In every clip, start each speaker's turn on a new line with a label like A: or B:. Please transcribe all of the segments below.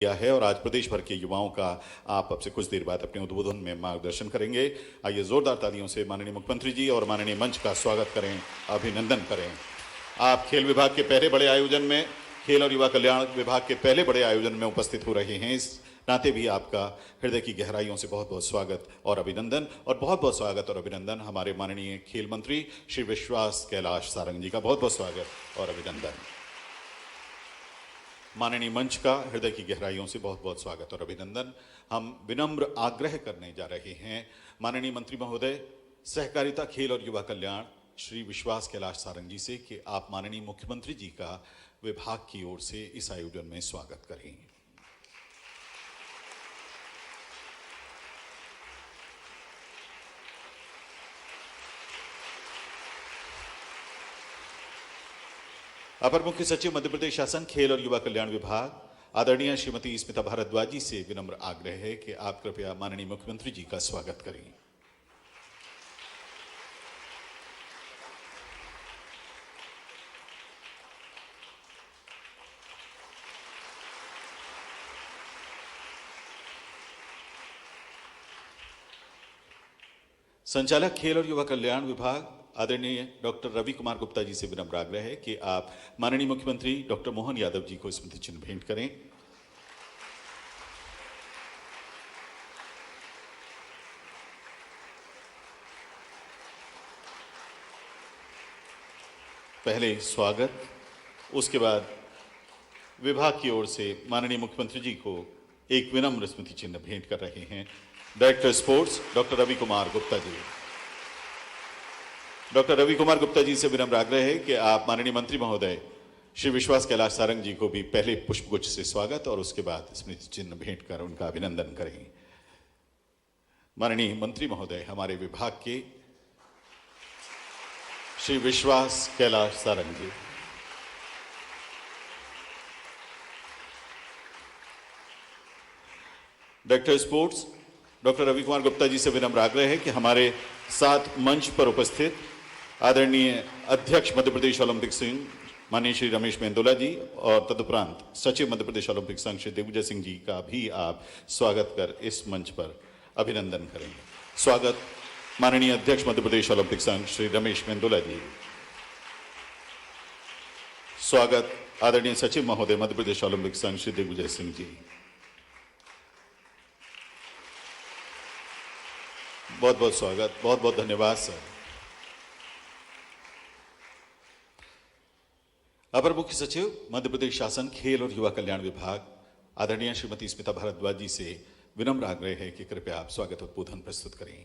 A: किया है और आज प्रदेश भर के युवाओं का आप अब से कुछ देर बाद अपने उद्बोधन में मार्गदर्शन करेंगे। आइए जोरदार तालियों से माननीय मुख्यमंत्री जी और माननीय मंच का स्वागत करें, अभिनंदन करें। आप खेल विभाग के पहले बड़े आयोजन में, खेल और युवा कल्याण विभाग के पहले बड़े आयोजन में उपस्थित हो रहे हैं। इस नाते भी आपका हृदय की गहराइयों से बहुत बहुत स्वागत और अभिनंदन, और बहुत बहुत स्वागत और अभिनंदन हमारे माननीय खेल मंत्री श्री विश्वास कैलाश सारंग जी का बहुत बहुत स्वागत और अभिनंदन। माननीय मंच का हृदय की गहराइयों से बहुत बहुत स्वागत और अभिनंदन। हम विनम्र आग्रह करने जा रहे हैं माननीय मंत्री महोदय सहकारिता, खेल और युवा कल्याण श्री विश्वास कैलाश सारंग जी से कि आप माननीय मुख्यमंत्री जी का विभाग की ओर से इस आयोजन में स्वागत करें। अपर मुख्य सचिव मध्य प्रदेश शासन, खेल और युवा कल्याण विभाग आदरणीय श्रीमती स्मिता भारद्वाज जी से विनम्र आग्रह है कि आप कृपया माननीय मुख्यमंत्री जी का स्वागत करें। संचालक खेल और युवा कल्याण विभाग आदरणीय डॉक्टर रवि कुमार गुप्ता जी से विनम्र आग्रह है कि आप माननीय मुख्यमंत्री डॉक्टर मोहन यादव जी को स्मृति चिन्ह भेंट करें। पहले स्वागत, उसके बाद विभाग की ओर से माननीय मुख्यमंत्री जी को एक विनम्र स्मृति चिन्ह भेंट कर रहे हैं director sports doctor Ravi Kumar Gupta ji. Doctor Ravi Kumar Gupta ji से विनम्र आग्रह है कि आप माननीय मंत्री महोदय श्री विश्वास कैलाश सारंग जी को भी पहले पुष्पगुच्छ से स्वागत और उसके बाद स्मृति चिन्ह भेंट कर उनका अभिनंदन करें। माननीय मंत्री महोदय हमारे विभाग के Shri Vishwas Kailash Sarang ji. Director sports doctor Ravi Kumar Gupta ji से विनम्र आग्रह है कि हमारे साथ मंच पर उपस्थित आदरणीय अध्यक्ष मध्य प्रदेश ओलंपिक संघ माननीय श्री रमेश मेंदोला जी और तदुपरांत सचिव मध्य प्रदेश ओलंपिक संघ श्री दिग्विजय सिंह जी का भी आप स्वागत कर इस मंच पर अभिनंदन करेंगे। स्वागत माननीय अध्यक्ष मध्य प्रदेश ओलंपिक संघ श्री रमेश मेंदोला जी। स्वागत आदरणीय सचिव महोदय मध्य प्रदेश ओलंपिक संघ श्री दिग्विजय सिंह जी। बहुत बहुत स्वागत, बहुत बहुत धन्यवाद सर। अपर मुख्य सचिव मध्य प्रदेश शासन, खेल और युवा कल्याण विभाग आदरणीय श्रीमती स्मिता भारद्वाज जी से विनम्र आग्रह है कि कृपया आप स्वागत उद्बोधन प्रस्तुत करें।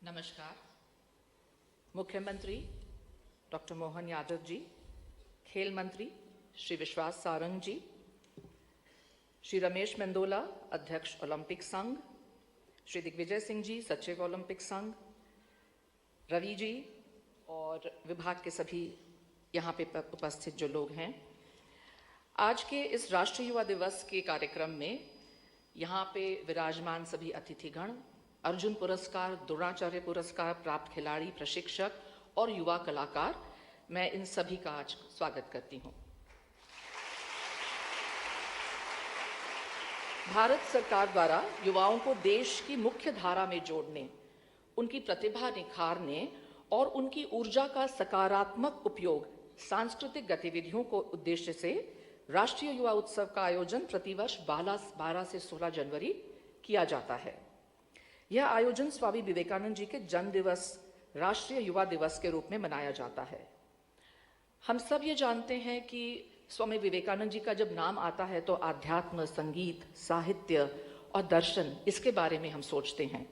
B: नमस्कार। मुख्यमंत्री डॉक्टर मोहन यादव जी, खेल मंत्री श्री विश्वास सारंग जी, श्री रमेश मेंदोला अध्यक्ष ओलंपिक संघ, श्री दिग्विजय सिंह जी सचिव ओलंपिक संघ, रवि जी और विभाग के सभी यहाँ पे उपस्थित जो लोग हैं, आज के इस राष्ट्रीय युवा दिवस के कार्यक्रम में यहाँ पे विराजमान सभी अतिथिगण, अर्जुन पुरस्कार, द्रोणाचार्य पुरस्कार प्राप्त खिलाड़ी, प्रशिक्षक और युवा कलाकार, मैं इन सभी का आज स्वागत करती हूँ। भारत सरकार द्वारा युवाओं को देश की मुख्य धारा में जोड़ने, उनकी प्रतिभा निखारने और उनकी ऊर्जा का सकारात्मक उपयोग सांस्कृतिक गतिविधियों को उद्देश्य से राष्ट्रीय युवा उत्सव का आयोजन प्रतिवर्ष 12 से 16 जनवरी किया जाता है। यह आयोजन स्वामी विवेकानंद जी के जन्म दिवस राष्ट्रीय युवा दिवस के रूप में मनाया जाता है। हम सब ये जानते हैं कि स्वामी विवेकानंद जी का जब नाम आता है तो आध्यात्म, संगीत, साहित्य और दर्शन, इसके बारे में हम सोचते हैं।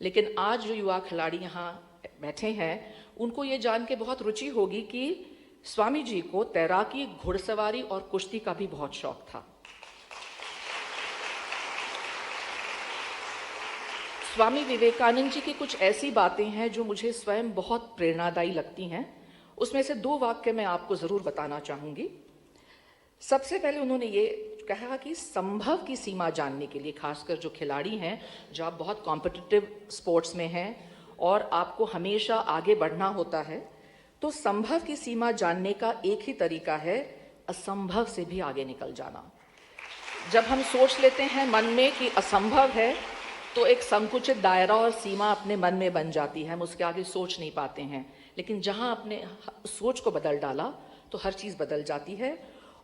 B: लेकिन आज जो युवा खिलाड़ी यहाँ बैठे हैं, उनको ये जान के बहुत रुचि होगी कि स्वामी जी को तैराकी, घुड़सवारी और कुश्ती का भी बहुत शौक था। स्वामी विवेकानंद जी की कुछ ऐसी बातें हैं जो मुझे स्वयं बहुत प्रेरणादायी लगती हैं। उसमें से 2 वाक्य मैं आपको जरूर बताना चाहूंगी। सबसे पहले उन्होंने ये कहा कि संभव की सीमा जानने के लिए, खासकर जो खिलाड़ी हैं, जो आप बहुत कॉम्पिटिटिव स्पोर्ट्स में हैं और आपको हमेशा आगे बढ़ना होता है, तो संभव की सीमा जानने का एक ही तरीका है, असंभव से भी आगे निकल जाना। जब हम सोच लेते हैं मन में कि असंभव है, तो एक संकुचित दायरा और सीमा अपने मन में बन जाती है, हम उसके आगे सोच नहीं पाते हैं। लेकिन जहां अपने सोच को बदल डाला तो हर चीज़ बदल जाती है।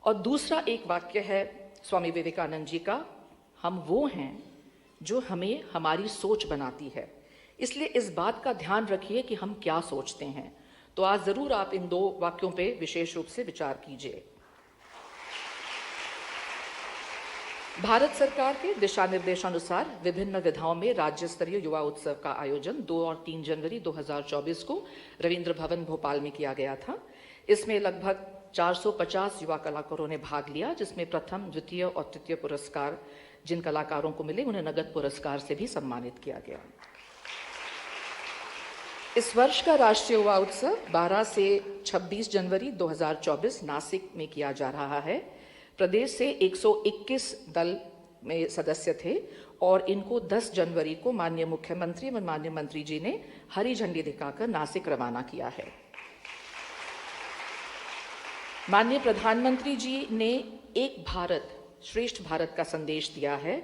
B: और दूसरा एक वाक्य है स्वामी विवेकानंद जी का, हम वो हैं जो हमें हमारी सोच बनाती है। इसलिए इस बात का ध्यान रखिए कि हम क्या सोचते हैं। तो आज ज़रूर आप इन 2 वाक्यों पे विशेष रूप से विचार कीजिए। भारत सरकार के दिशा निर्देशानुसार विभिन्न विधाओं में राज्य स्तरीय युवा उत्सव का आयोजन 2 और 3 जनवरी 2024 को रविंद्र भवन भोपाल में किया गया था। इसमें लगभग 450 युवा कलाकारों ने भाग लिया, जिसमें प्रथम, द्वितीय और तृतीय पुरस्कार जिन कलाकारों को मिले उन्हें नगद पुरस्कार से भी सम्मानित किया गया। इस वर्ष का राष्ट्रीय युवा उत्सव 12 से 26 जनवरी 2024 नासिक में किया जा रहा है। प्रदेश से 121 दल में सदस्य थे और इनको 10 जनवरी को माननीय मुख्यमंत्री एवं माननीय मंत्री जी ने हरी झंडी दिखाकर नासिक रवाना किया है। माननीय प्रधानमंत्री जी ने एक भारत श्रेष्ठ भारत का संदेश दिया है।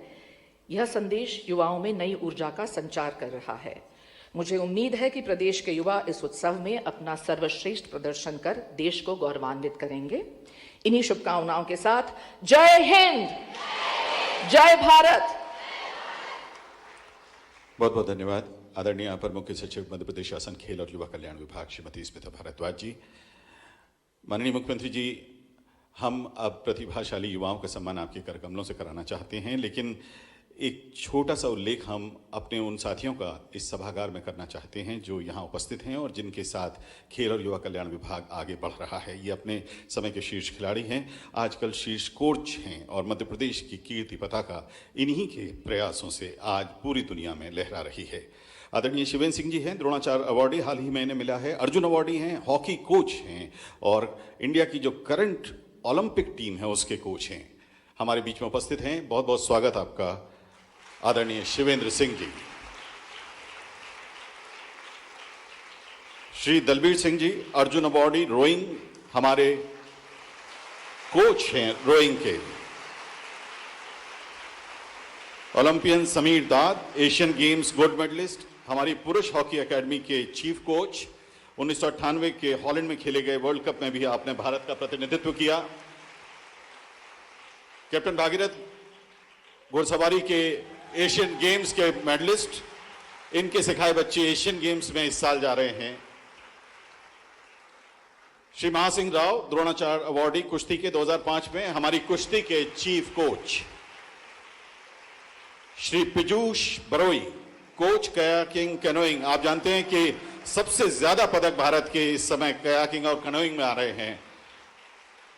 B: यह संदेश युवाओं में नई ऊर्जा का संचार कर रहा है। मुझे उम्मीद है कि प्रदेश के युवा इस उत्सव में अपना सर्वश्रेष्ठ प्रदर्शन कर देश को गौरवान्वित करेंगे। इन्हीं शुभकामनाओं के साथ जय हिंद, जय भारत।
A: बहुत बहुत धन्यवाद आदरणीय अपर मुख्य सचिव मध्य प्रदेश शासन खेल और युवा कल्याण विभाग श्रीमती स्मिता भारद्वाज जी। माननीय मुख्यमंत्री जी, हम अब प्रतिभाशाली युवाओं का सम्मान आपके कर कमलों से कराना चाहते हैं, लेकिन एक छोटा सा उल्लेख हम अपने उन साथियों का इस सभागार में करना चाहते हैं जो यहाँ उपस्थित हैं और जिनके साथ खेल और युवा कल्याण विभाग आगे बढ़ रहा है। ये अपने समय के शीर्ष खिलाड़ी हैं, आजकल शीर्ष कोच हैं और मध्य प्रदेश की कीर्ति पताका इन्हीं के प्रयासों से आज पूरी दुनिया में लहरा रही है। आदरणीय शिवेंद्र सिंह जी हैं, द्रोणाचार्य अवार्डी हाल ही में इन्हें मिला है, अर्जुन अवार्डी हैं, हॉकी कोच हैं और इंडिया की जो करंट ओलंपिक टीम है उसके कोच हैं, हमारे बीच में उपस्थित हैं। बहुत बहुत स्वागत आपका आदरणीय शिवेंद्र सिंह जी। श्री दलबीर सिंह जी, अर्जुन अवार्डी, रोइंग, हमारे कोच हैं रोइंग के। ओलंपियन समीर दाद, एशियन गेम्स गोल्ड मेडलिस्ट, हमारी पुरुष हॉकी एकेडमी के चीफ कोच। 1998 के हॉलैंड में खेले गए वर्ल्ड कप में भी आपने भारत का प्रतिनिधित्व किया। कैप्टन भागीरथ, घुड़सवारी के एशियन गेम्स के मेडलिस्ट, इनके सिखाए बच्चे एशियन गेम्स में इस साल जा रहे हैं। श्री महासिंह राव, द्रोणाचार्य अवार्डी, कुश्ती के 2005 में हमारी कुश्ती के chief coach. Shri Piyush Baroi, coach kayaking canoeing. आप जानते हैं कि सबसे ज्यादा पदक भारत के इस समय कयाकिंग और कैनोइंग में आ रहे हैं।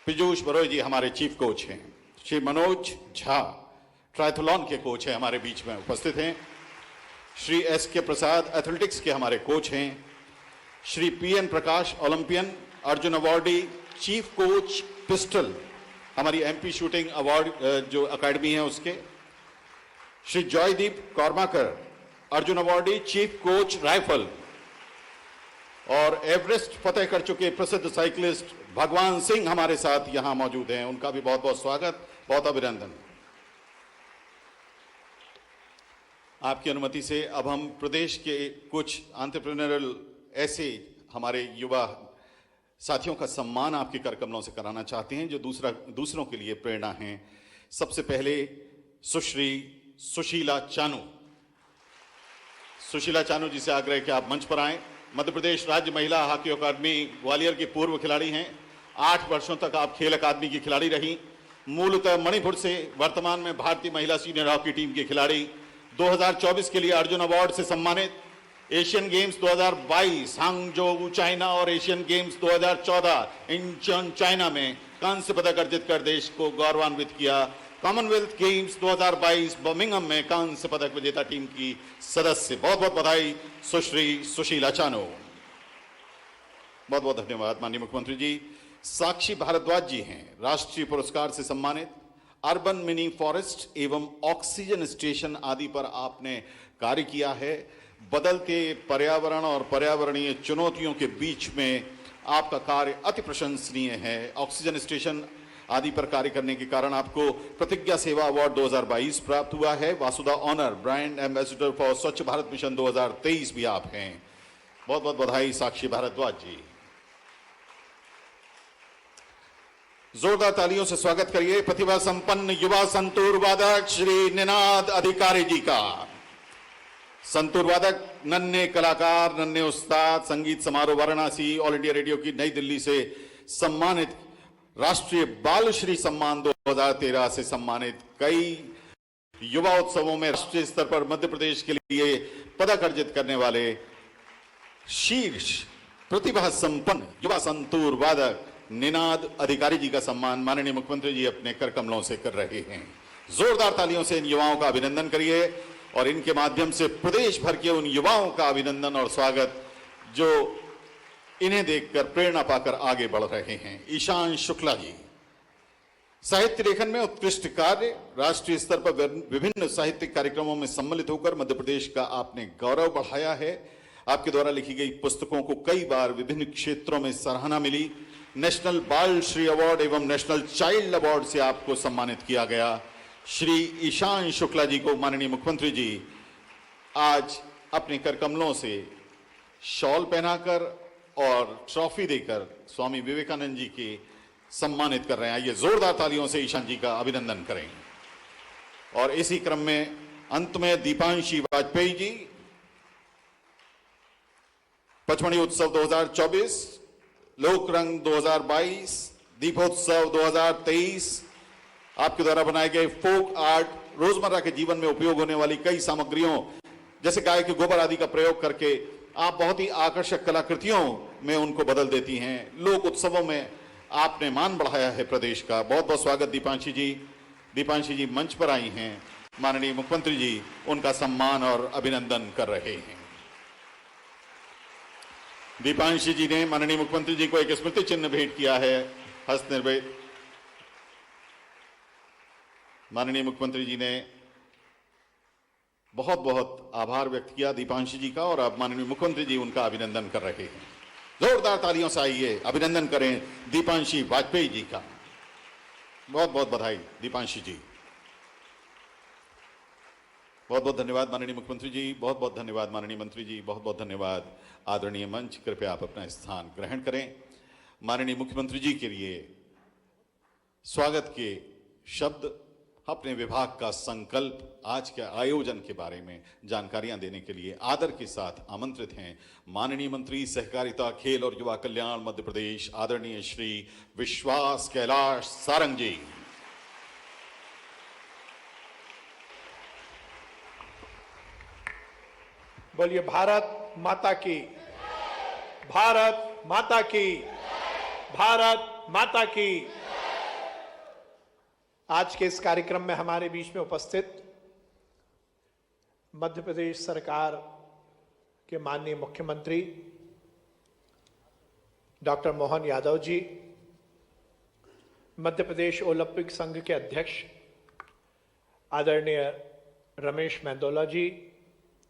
A: पीयूष बरोई जी हमारे चीफ कोच हैं। श्री मनोज झा, ट्रायथलॉन के कोच हैं, हमारे बीच में उपस्थित हैं। श्री एस के प्रसाद, एथलेटिक्स के हमारे कोच हैं। Shri PN Prakash, Olympian, Arjun awardee, chief coach pistol, हमारी एमपी शूटिंग अवार्ड जो अकेडमी है उसके। Shri Joydeep Karmakar, Arjun awardee, chief coach rifle. और एवरेस्ट फतेह कर चुके प्रसिद्ध साइकिलिस्ट भगवान सिंह हमारे साथ यहां मौजूद हैं, उनका भी बहुत बहुत स्वागत, बहुत अभिनंदन। आपकी अनुमति से अब हम प्रदेश के कुछ एंटरप्रेन्योरल ऐसे हमारे युवा साथियों का सम्मान आपके कर कमलों से कराना चाहते हैं जो दूसरों के लिए प्रेरणा हैं। सबसे पहले सुश्री सुशीला चानू। सुशीला चानू जी से आग्रह कि आप मंच पर आएं। मध्य प्रदेश राज्य महिला हॉकी अकादमी ग्वालियर की पूर्व खिलाड़ी हैं। 8 वर्षों तक आप खेल अकादमी की खिलाड़ी रही। मूलतः मणिपुर से, वर्तमान में भारतीय महिला सीनियर हॉकी टीम की खिलाड़ी। 2024 के लिए अर्जुन अवार्ड से सम्मानित। एशियन गेम्स 2022 हांगझोउ चाइना और एशियन गेम्स 2014 इंचन चाइना में कांस्य पदक अर्जित कर देश को गौरवान्वित किया। कॉमनवेल्थ गेम्स 2022 बर्मिंघम में कांस्य पदक विजेता टीम की सदस्य। बहुत बहुत बधाई सुश्री सुशीला चानू। बहुत बहुत धन्यवाद माननीय मुख्यमंत्री जी। साक्षी भारद्वाज जी हैं, राष्ट्रीय पुरस्कार से सम्मानित। अर्बन मिनी फॉरेस्ट एवं ऑक्सीजन स्टेशन आदि पर आपने कार्य किया है। बदलते पर्यावरण और पर्यावरणीय चुनौतियों के बीच में आपका कार्य अति प्रशंसनीय है। ऑक्सीजन स्टेशन आदि पर कार्य करने के कारण आपको प्रतिज्ञा सेवा अवार्ड 2022 प्राप्त हुआ है। वासुदा ऑनर ब्रांड एम्बेसडर फॉर स्वच्छ भारत मिशन 2023 भी आप हैं। बहुत बहुत बधाई साक्षी भारद्वाज जी। जोरदार तालियों से स्वागत करिए प्रतिभा संपन्न युवा संतूर वादक श्री निनाद अधिकारी जी का। संतूर वादक, नन्हे कलाकार, नन्हे उस्ताद, संगीत समारोह वाराणसी, ऑल इंडिया रेडियो की नई दिल्ली से सम्मानित, राष्ट्रीय बाल श्री सम्मान 2013 से सम्मानित, कई युवा उत्सवों में राष्ट्रीय स्तर पर मध्य प्रदेश के लिए पदक अर्जित करने वाले शीर्ष प्रतिभा संपन्न युवा संतूर वादक निनाद अधिकारी जी का सम्मान माननीय मुख्यमंत्री जी अपने कर कमलों से कर रहे हैं। जोरदार तालियों से इन युवाओं का अभिनंदन करिए और इनके माध्यम से प्रदेश भर के उन युवाओं का अभिनंदन और स्वागत जो इन्हें देखकर प्रेरणा पाकर आगे बढ़ रहे हैं। ईशान शुक्ला जी, साहित्य लेखन में उत्कृष्ट कार्य, राष्ट्रीय स्तर पर विभिन्न साहित्यिक कार्यक्रमों में सम्मिलित होकर मध्य प्रदेश का आपने गौरव बढ़ाया है। आपके द्वारा लिखी गई पुस्तकों को कई बार विभिन्न क्षेत्रों में सराहना मिली। नेशनल बाल श्री अवार्ड एवं नेशनल चाइल्ड अवार्ड से आपको सम्मानित किया गया। श्री ईशान शुक्ला जी को माननीय मुख्यमंत्री जी आज अपने कर कमलों से शॉल पहनाकर और ट्रॉफी देकर स्वामी विवेकानंद जी के सम्मानित कर रहे हैं। आइए जोरदार तालियों से ईशान जी का अभिनंदन करें। और इसी क्रम में अंत में दीपांशी वाजपेयी जी, पचमढ़ी उत्सव 2024, लोक रंग 2022, दीपोत्सव 2023, आपके द्वारा बनाए गए फोक आर्ट, रोजमर्रा के जीवन में उपयोग होने वाली कई सामग्रियों जैसे गाय के गोबर आदि का प्रयोग करके आप बहुत ही आकर्षक कलाकृतियों में उनको बदल देती हैं। लोक उत्सवों में आपने मान बढ़ाया है प्रदेश का। बहुत बहुत स्वागत दीपांशी जी। दीपांशी जी मंच पर आई हैं, माननीय मुख्यमंत्री जी उनका सम्मान और अभिनंदन कर रहे हैं। दीपांशी जी ने माननीय मुख्यमंत्री जी को एक स्मृति चिन्ह भेंट किया है, हस्तनिर्मित। माननीय मुख्यमंत्री जी ने बहुत बहुत आभार व्यक्त किया दीपांशी जी का और अब माननीय मुख्यमंत्री जी उनका अभिनंदन कर रहे हैं। जोरदार तालियों से आइए अभिनंदन करें दीपांशी वाजपेयी जी का। बहुत बहुत बधाई दीपांशी जी। बहुत बहुत धन्यवाद माननीय मुख्यमंत्री जी, बहुत बहुत धन्यवाद माननीय मंत्री जी, बहुत बहुत धन्यवाद आदरणीय मंच। कृपया आप अपना स्थान ग्रहण करें। माननीय मुख्यमंत्री जी के लिए स्वागत के शब्द, अपने विभाग का संकल्प, आज के आयोजन के बारे में जानकारियां देने के लिए आदर के साथ आमंत्रित हैं माननीय मंत्री सहकारिता, खेल और युवा कल्याण मध्य प्रदेश आदरणीय श्री विश्वास कैलाश सारंग जी।
C: बोलिए भारत माता की, भारत माता की, भारत माता की। आज के इस कार्यक्रम में हमारे बीच में उपस्थित मध्य प्रदेश सरकार के माननीय मुख्यमंत्री डॉक्टर मोहन यादव जी, मध्य प्रदेश ओलंपिक संघ के अध्यक्ष आदरणीय रमेश मेंदोला जी,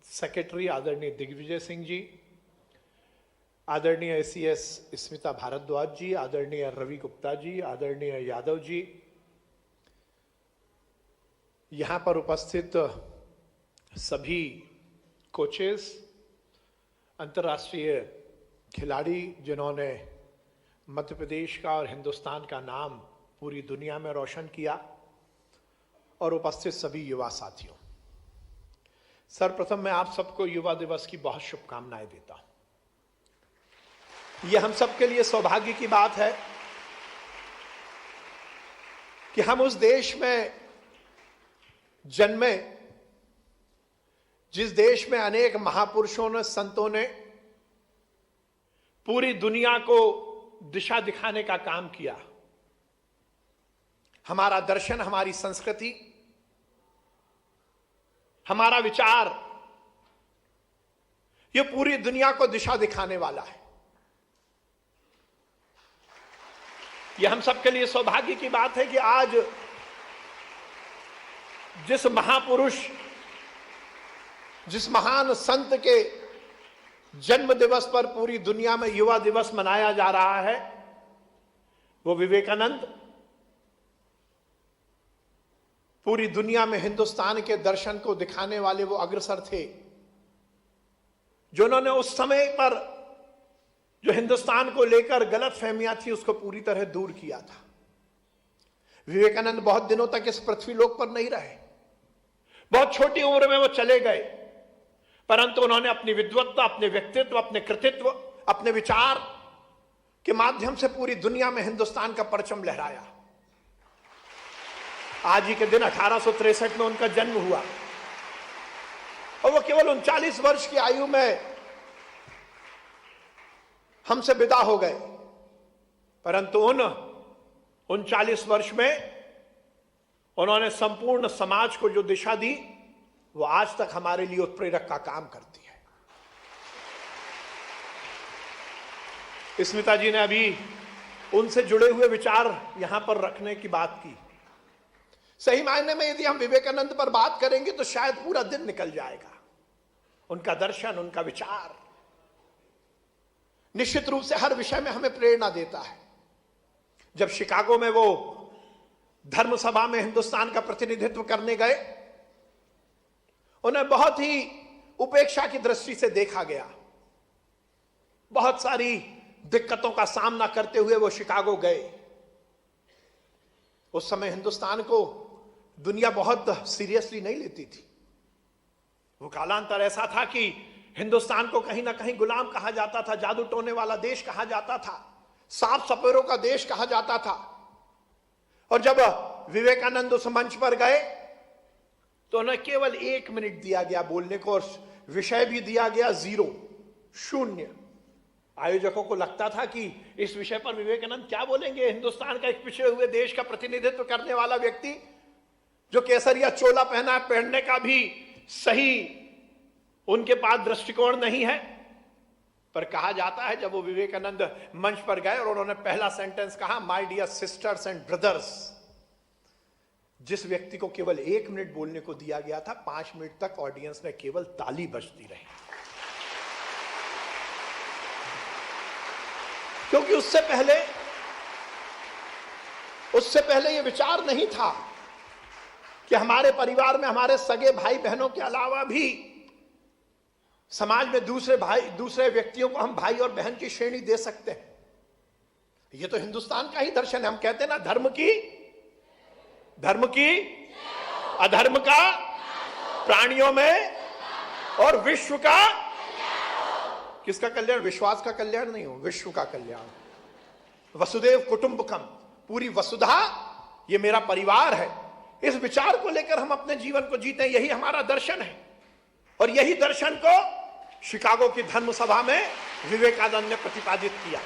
C: सेक्रेटरी आदरणीय दिग्विजय सिंह जी, आदरणीय सीएस स्मिता भारद्वाज जी, आदरणीय रवि गुप्ता जी, आदरणीय यादव जी, यहाँ पर उपस्थित सभी कोचेस, अंतर्राष्ट्रीय खिलाड़ी जिन्होंने मध्य प्रदेश का और हिंदुस्तान का नाम पूरी दुनिया में रोशन किया, और उपस्थित सभी युवा साथियों, सर्वप्रथम मैं आप सबको युवा दिवस की बहुत शुभकामनाएं देता हूं। यह हम सबके लिए सौभाग्य की बात है कि हम उस देश में जन्मे जिस देश में अनेक महापुरुषों ने, संतों ने पूरी दुनिया को दिशा दिखाने का काम किया। हमारा दर्शन, हमारी संस्कृति, हमारा विचार, यह पूरी दुनिया को दिशा दिखाने वाला है। ये हम सबके लिए सौभाग्य की बात है कि आज जिस महापुरुष, जिस महान संत के जन्म दिवस पर पूरी दुनिया में युवा दिवस मनाया जा रहा है, वो विवेकानंद पूरी दुनिया में हिंदुस्तान के दर्शन को दिखाने वाले वो अग्रसर थे, जिन्होंने उस समय पर जो हिंदुस्तान को लेकर गलत फहमियां थी उसको पूरी तरह दूर किया था। विवेकानंद बहुत दिनों तक इस पृथ्वी लोक पर नहीं रहे, बहुत छोटी उम्र में वो चले गए, परंतु उन्होंने अपनी विद्वत्ता, अपने व्यक्तित्व, अपने कृतित्व, अपने विचार के माध्यम से पूरी दुनिया में हिंदुस्तान का परचम लहराया। आज ही के दिन 1863 में उनका जन्म हुआ और वो केवल 39 वर्ष की आयु में हमसे विदा हो गए, परंतु उन 39 वर्ष में उन्होंने संपूर्ण समाज को जो दिशा दी वो आज तक हमारे लिए उत्प्रेरक का काम करती है। स्मिता जी ने अभी उनसे जुड़े हुए विचार यहां पर रखने की बात की। सही मायने में यदि हम विवेकानंद पर बात करेंगे तो शायद पूरा दिन निकल जाएगा। उनका दर्शन, उनका विचार निश्चित रूप से हर विषय में हमें प्रेरणा देता है। जब शिकागो में वो धर्म सभा में हिंदुस्तान का प्रतिनिधित्व करने गए, उन्हें बहुत ही उपेक्षा की दृष्टि से देखा गया। बहुत सारी दिक्कतों का सामना करते हुए वो शिकागो गए। उस समय हिंदुस्तान को दुनिया बहुत सीरियसली नहीं लेती थी। वो कालांतर ऐसा था कि हिंदुस्तान को कहीं ना कहीं गुलाम कहा जाता था, जादू टोने वाला देश कहा जाता था, सांप सपेरों का देश कहा जाता था। और जब विवेकानंद उस मंच पर गए तो उन्हें केवल 1 मिनट दिया गया बोलने को और विषय भी दिया गया 0, 0। आयोजकों को लगता था कि इस विषय पर विवेकानंद क्या बोलेंगे। हिंदुस्तान का एक पिछड़े हुए देश का प्रतिनिधित्व करने वाला व्यक्ति जो केसरिया चोला पहना है, पहनने का भी सही उनके पास दृष्टिकोण नहीं है। पर कहा जाता है जब वो विवेकानंद मंच पर गए और उन्होंने पहला सेंटेंस कहा, my dear sisters and brothers, जिस व्यक्ति को केवल 1 मिनट बोलने को दिया गया था, 5 मिनट तक ऑडियंस में केवल ताली बजती रही। क्योंकि उससे पहले यह विचार नहीं था कि हमारे परिवार में हमारे सगे भाई बहनों के अलावा भी समाज में दूसरे व्यक्तियों को हम भाई और बहन की श्रेणी दे सकते हैं। यह तो हिंदुस्तान का ही दर्शन है। हम कहते हैं ना, धर्म की अधर्म का, प्राणियों में और विश्व का। किसका कल्याण? विश्वास का कल्याण नहीं हो, विश्व का कल्याण। वसुदेव कुटुंबकम, पूरी वसुधा ये मेरा परिवार है। इस विचार को लेकर हम अपने जीवन को जीते हैं, यही हमारा दर्शन है। और यही दर्शन को शिकागो की धर्म सभा में विवेकानंद ने प्रतिपादित किया।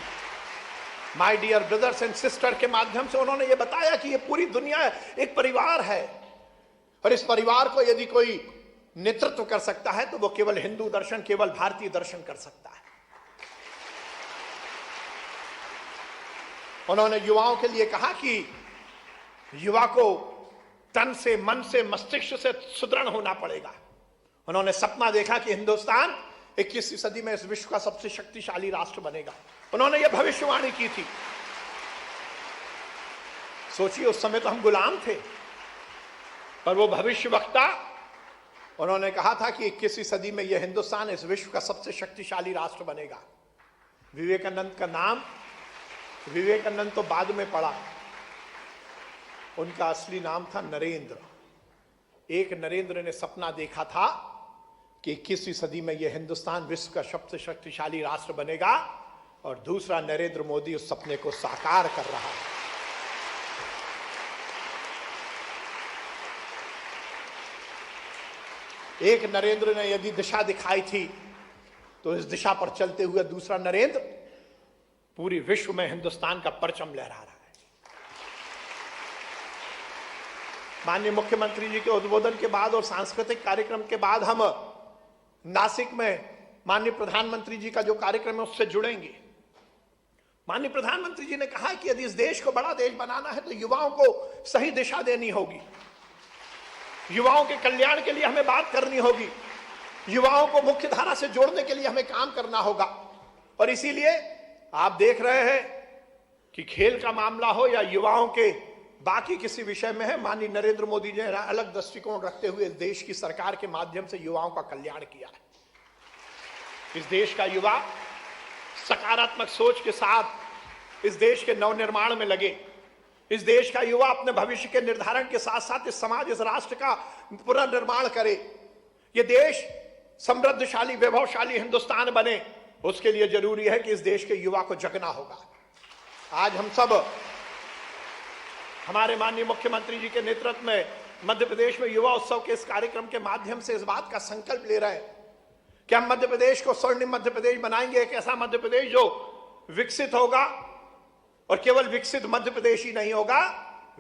C: My dear brothers and sister के माध्यम से उन्होंने ये बताया कि ये पूरी दुनिया एक परिवार है और इस परिवार को यदि कोई नेतृत्व कर सकता है तो वो केवल हिंदू दर्शन, केवल भारतीय दर्शन कर सकता है। उन्होंने युवाओं के लिए कहा कि युवा को तन से, मन से, मस्तिष्क से सुदृढ़ होना पड़ेगा। उन्होंने सपना देखा कि हिंदुस्तान 21वीं सदी में इस विश्व का सबसे शक्तिशाली राष्ट्र बनेगा। उन्होंने यह भविष्यवाणी की थी। सोचिए, उस समय तो हम गुलाम थे, पर वो भविष्यवक्ता, उन्होंने कहा था कि 21वीं सदी में यह हिंदुस्तान इस विश्व का सबसे शक्तिशाली राष्ट्र बनेगा। विवेकानंद का नाम, विवेकानंद तो बाद में पड़ा, उनका असली नाम था नरेंद्र। एक नरेंद्र ने सपना देखा था कि 21वीं सदी में यह हिंदुस्तान विश्व का सबसे शक्तिशाली राष्ट्र बनेगा और दूसरा नरेंद्र मोदी उस सपने को साकार कर रहा है। एक नरेंद्र ने यदि दिशा दिखाई थी तो इस दिशा पर चलते हुए दूसरा नरेंद्र पूरी विश्व में हिंदुस्तान का परचम लहरा रहा है। माननीय मुख्यमंत्री जी के उद्बोधन के बाद और सांस्कृतिक कार्यक्रम के बाद हम नासिक में माननीय प्रधानमंत्री जी का जो कार्यक्रम है उससे जुड़ेंगे। माननीय प्रधानमंत्री जी ने कहा कि यदि इस देश को बड़ा देश बनाना है तो युवाओं को सही दिशा देनी होगी, युवाओं के कल्याण के लिए हमें बात करनी होगी, युवाओं को मुख्य धारा से जोड़ने के लिए हमें काम करना होगा। और इसीलिए आप देख रहे हैं कि खेल का मामला हो या युवाओं के बाकी किसी विषय में है, माननीय नरेंद्र मोदी जी ने अलग दृष्टिकोण रखते हुए इस देश की सरकार के माध्यम से युवाओं का कल्याण किया है। इस देश का युवा सकारात्मक सोच के साथ इस देश के नवनिर्माण में लगे। इस देश का युवा अपने भविष्य के निर्धारण के साथ साथ इस समाज, इस राष्ट्र का पुनर्निर्माण करे। ये देश समृद्धशाली, वैभवशाली हिंदुस्तान बने, उसके लिए जरूरी है कि इस देश के युवा को जगना होगा। आज हम सब हमारे माननीय मुख्यमंत्री जी के नेतृत्व में मध्य प्रदेश में युवा उत्सव के इस कार्यक्रम के माध्यम से इस बात का संकल्प ले रहे हैं कि हम मध्य प्रदेश को स्वर्णिम मध्य प्रदेश बनाएंगे, एक ऐसा मध्य प्रदेश जो विकसित होगा, और केवल विकसित मध्य प्रदेश ही नहीं होगा,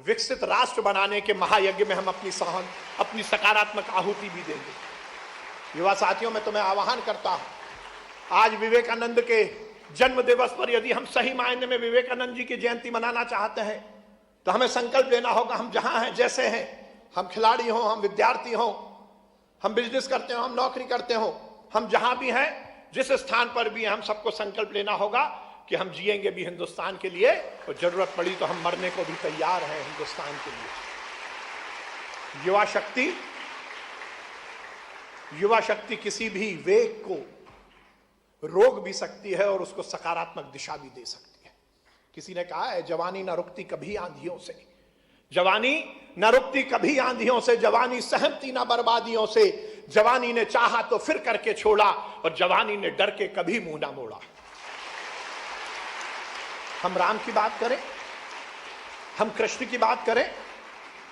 C: विकसित राष्ट्र बनाने के महायज्ञ में हम अपनी सकारात्मक आहुति भी देंगे। युवा साथियों, मैं तुम्हें आह्वान करता हूं, आज विवेकानंद के जन्म दिवस पर यदि हम सही मायने में विवेकानंद जी की जयंती मनाना चाहते हैं तो हमें संकल्प लेना होगा, हम जहां हैं, जैसे हैं, हम खिलाड़ी हों, हम विद्यार्थी हों, हम बिजनेस करते हो, हम नौकरी करते हो, हम जहां भी हैं, जिस स्थान पर भी हैं, हम सबको संकल्प लेना होगा कि हम जिएंगे भी हिंदुस्तान के लिए, और जरूरत पड़ी तो हम मरने को भी तैयार हैं हिंदुस्तान के लिए। युवा शक्ति किसी भी वेग को रोक भी सकती है और उसको सकारात्मक दिशा भी दे सकती है। किसी ने कहा है, जवानी न रुकती कभी आंधियों से, जवानी न रुकती कभी आंधियों से, जवानी सहमती न बर्बादियों से, जवानी ने चाहा तो फिर करके छोड़ा, और जवानी ने डर के कभी मुंह ना मोड़ा। हम राम की बात करें, हम कृष्ण की बात करें,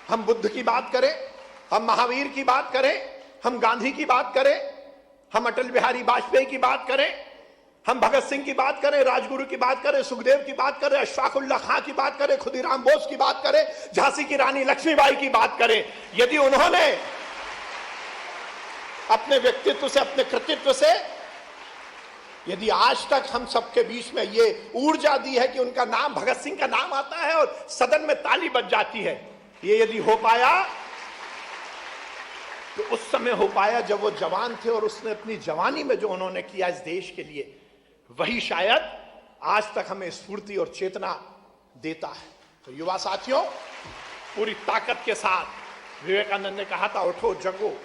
C: हम बुद्ध की बात करें, हम महावीर की बात करें, हम गांधी की बात करें, हम अटल बिहारी वाजपेयी की बात करें, हम भगत सिंह की बात करें, राजगुरु की बात करें, सुखदेव की बात करें, अशफाकुल्लाह खां की बात करें, खुदीराम बोस की बात करें, झांसी की रानी लक्ष्मीबाई की बात करें, यदि उन्होंने अपने व्यक्तित्व से, अपने कृतित्व से, यदि आज तक हम सबके बीच में ये ऊर्जा दी है कि उनका नाम, भगत सिंह का नाम आता है और सदन में ताली बज जाती है, ये यदि हो पाया तो उस समय हो पाया जब वो जवान थे, और उसने अपनी जवानी में जो उन्होंने किया इस देश के लिए, वही शायद आज तक हमें स्फूर्ति और चेतना देता है। तो युवा साथियों, पूरी ताकत के साथ विवेकानंद ने कहा था, उठो जगो,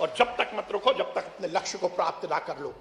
C: और जब तक मत रुको जब तक अपने लक्ष्य को प्राप्त ना कर लो।